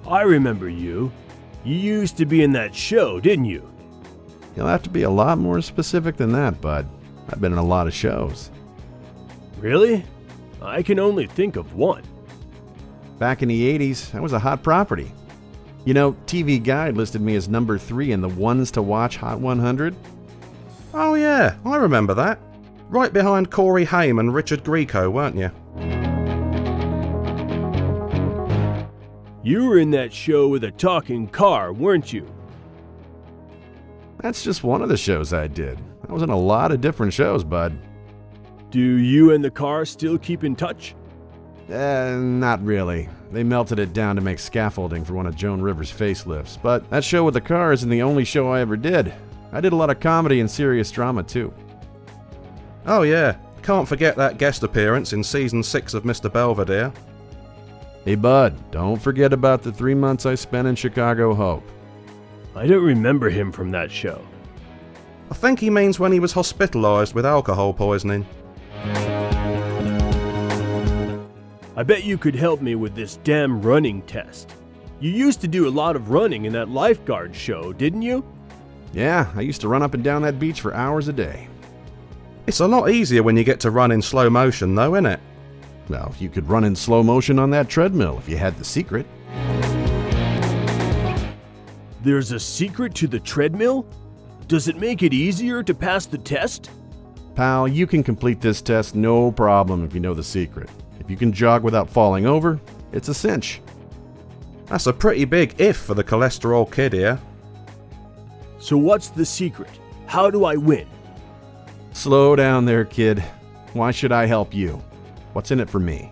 I remember you. You used to be in that show, didn't you? You'll have to be a lot more specific than that, bud. I've been in a lot of shows. Really? I can only think of one. Back in the 80s, I was a hot property. You know, TV Guide listed me as number 3 in the ones to watch Hot 100. Oh yeah, I remember that. Right behind Corey Haim and Richard Grieco, weren't you? You were in that show with a talking car, weren't you? That's just one of the shows I did. I was in a lot of different shows, bud. Do you and the car still keep in touch? Not really. They melted it down to make scaffolding for one of Joan Rivers' facelifts, but that show with the car isn't the only show I ever did. I did a lot of comedy and serious drama too. Oh yeah, can't forget that guest appearance in season 6 of Mr. Belvedere. Hey bud, don't forget about the 3 months I spent in Chicago Hope. I don't remember him from that show. I think he means when he was hospitalised with alcohol poisoning. I bet you could help me with this damn running test. You used to do a lot of running in that lifeguard show, didn't you? Yeah, I used to run up and down that beach for hours a day. It's a lot easier when you get to run in slow motion though, isn't it? Well, you could run in slow motion on that treadmill if you had the secret. There's a secret to the treadmill? Does it make it easier to pass the test? Pal, you can complete this test no problem if you know the secret. If you can jog without falling over, it's a cinch. That's a pretty big if for the cholesterol kid here. So what's the secret? How do I win? Slow down there, kid. Why should I help you? What's in it for me?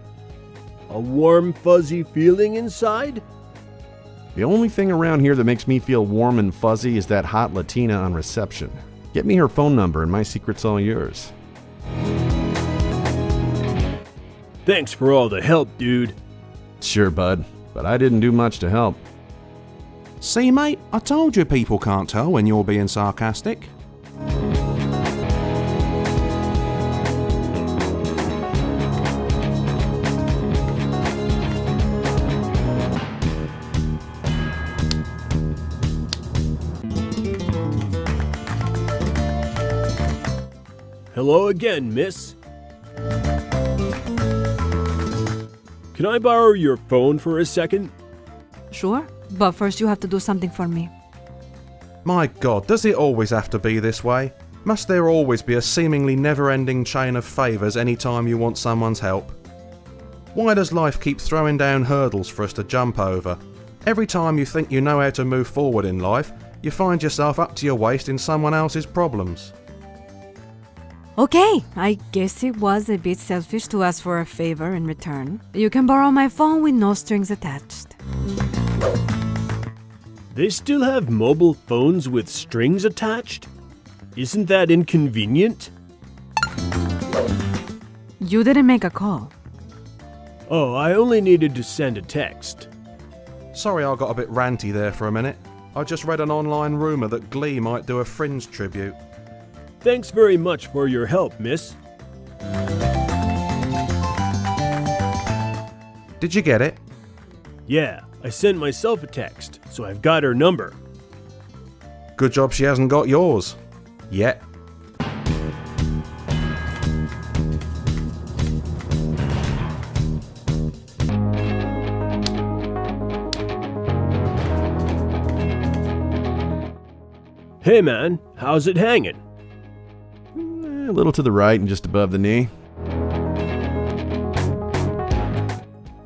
A warm, fuzzy feeling inside? The only thing around here that makes me feel warm and fuzzy is that hot Latina on reception. Get me her phone number and my secret's all yours. Thanks for all the help, dude. Sure, bud, but I didn't do much to help. See, mate, I told you people can't tell when you're being sarcastic. Hello again, miss. Can I borrow your phone for a second? Sure, but first you have to do something for me. My God, does it always have to be this way? Must there always be a seemingly never-ending chain of favours any time you want someone's help? Why does life keep throwing down hurdles for us to jump over? Every time you think you know how to move forward in life, you find yourself up to your waist in someone else's problems. Okay, I guess it was a bit selfish to ask for a favor in return. You can borrow my phone with no strings attached. They still have mobile phones with strings attached? Isn't that inconvenient? You didn't make a call. Oh, I only needed to send a text. Sorry I got a bit ranty there for a minute. I just read an online rumour that Glee might do a Fringe tribute. Thanks very much for your help, miss. Did you get it? Yeah, I sent myself a text, so I've got her number. Good job she hasn't got yours. Yet. Hey man, how's it hanging? A little to the right and just above the knee.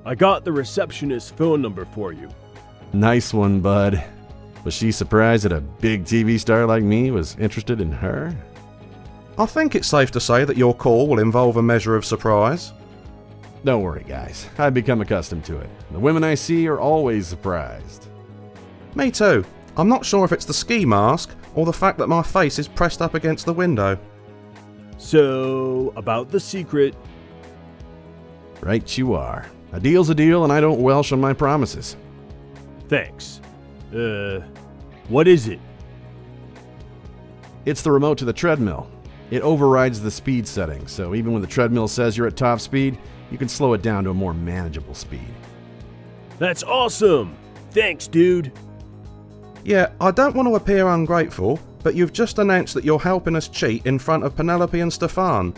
I got the receptionist's phone number for you. Nice one, bud. Was she surprised that a big TV star like me was interested in her? I think it's safe to say that your call will involve a measure of surprise. Don't worry, guys. I've become accustomed to it. The women I see are always surprised. Me too. I'm not sure if it's the ski mask or the fact that my face is pressed up against the window. So, about the secret. Right you are. A deal's a deal and I don't welsh on my promises. Thanks. What is it? It's the remote to the treadmill. It overrides the speed setting, so even when the treadmill says you're at top speed, you can slow it down to a more manageable speed. That's awesome! Thanks, dude. Yeah, I don't want to appear ungrateful, but you've just announced that you're helping us cheat in front of Penelope and Stefan.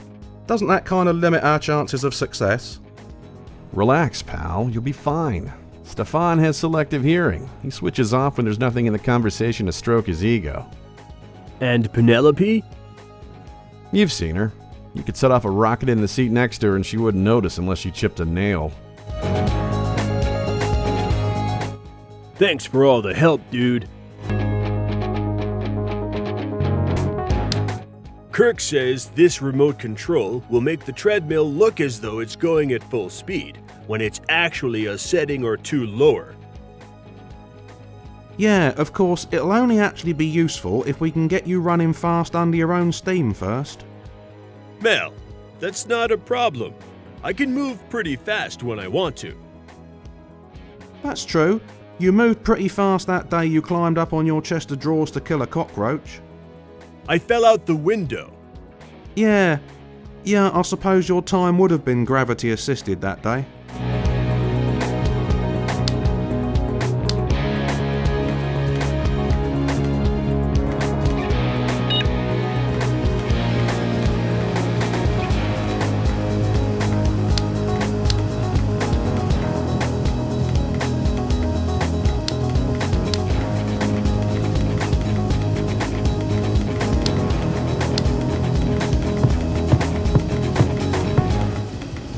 Doesn't that kind of limit our chances of success? Relax, pal. You'll be fine. Stefan has selective hearing. He switches off when there's nothing in the conversation to stroke his ego. And Penelope? You've seen her. You could set off a rocket in the seat next to her and she wouldn't notice unless you chipped a nail. Thanks for all the help, dude. Kirk says this remote control will make the treadmill look as though it's going at full speed, when it's actually a setting or two lower. Yeah, of course, it'll only actually be useful if we can get you running fast under your own steam first. Mel, that's not a problem. I can move pretty fast when I want to. That's true. You moved pretty fast that day you climbed up on your chest of drawers to kill a cockroach. I fell out the window. Yeah, I suppose your time would have been gravity assisted that day.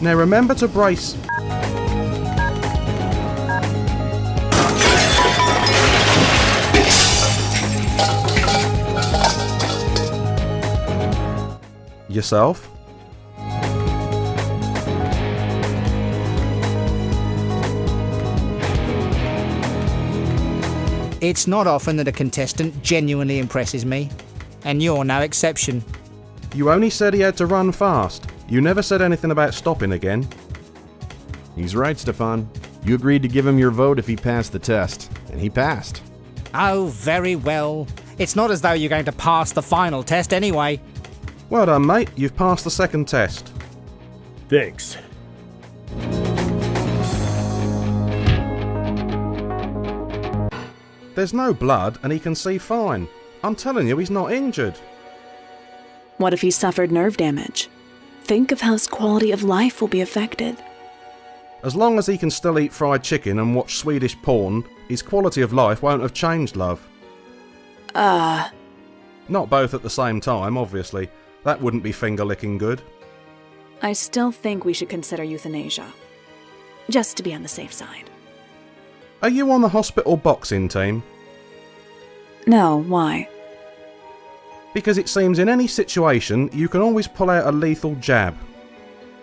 Now remember to brace. Yourself. It's not often that a contestant genuinely impresses me, and you're no exception. You only said he had to run fast. You never said anything about stopping again. He's right, Stefan. You agreed to give him your vote if he passed the test, and he passed. Oh, very well. It's not as though you're going to pass the final test anyway. Well done, mate. You've passed the second test. Thanks. There's no blood and he can see fine. I'm telling you, he's not injured. What if he suffered nerve damage? Think of how his quality of life will be affected. As long as he can still eat fried chicken and watch Swedish porn, his quality of life won't have changed, love. Not both at the same time, obviously. That wouldn't be finger-licking good. I still think we should consider euthanasia. Just to be on the safe side. Are you on the hospital boxing team? No, why? Because it seems in any situation, you can always pull out a lethal jab.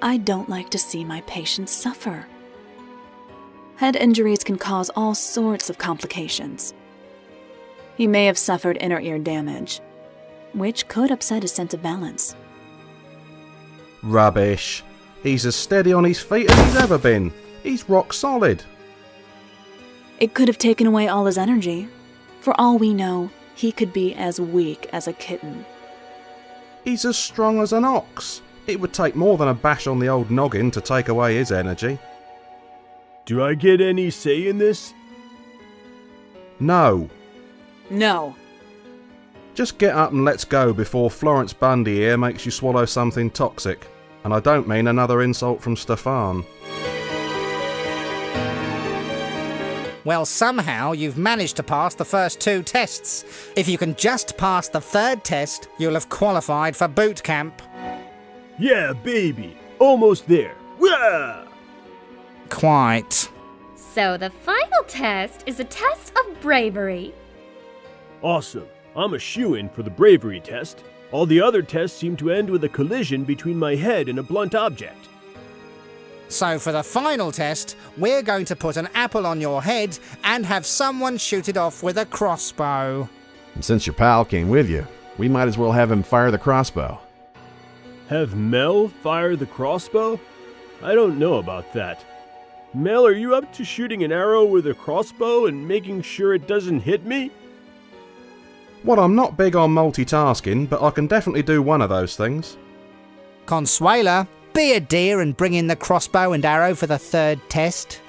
I don't like to see my patients suffer. Head injuries can cause all sorts of complications. He may have suffered inner ear damage, which could upset his sense of balance. Rubbish. He's as steady on his feet as he's ever been. He's rock solid. It could have taken away all his energy. For all we know, he could be as weak as a kitten. He's as strong as an ox. It would take more than a bash on the old noggin to take away his energy. Do I get any say in this? No. No. Just get up and let's go before Florence Bundy here makes you swallow something toxic. And I don't mean another insult from Stefan. Well, somehow you've managed to pass the first two tests. If you can just pass the third test, you'll have qualified for boot camp. Yeah, baby. Almost there. Wah! Quite. So the final test is a test of bravery. Awesome. I'm a shoo-in for the bravery test. All the other tests seem to end with a collision between my head and a blunt object. So for the final test, we're going to put an apple on your head and have someone shoot it off with a crossbow. And since your pal came with you, we might as well have him fire the crossbow. Have Mel fire the crossbow? I don't know about that. Mel, are you up to shooting an arrow with a crossbow and making sure it doesn't hit me? Well, I'm not big on multitasking, but I can definitely do one of those things. Consuela, be a dear and bring in the crossbow and arrow for the third test.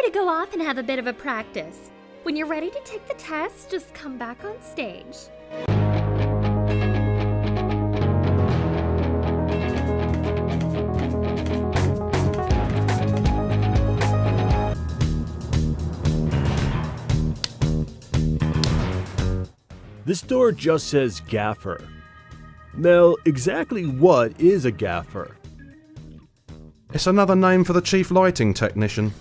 to go off and have a bit of a practice. When you're ready to take the test, just come back on stage. This door just says gaffer. Mel, exactly what is a gaffer? It's another name for the chief lighting technician.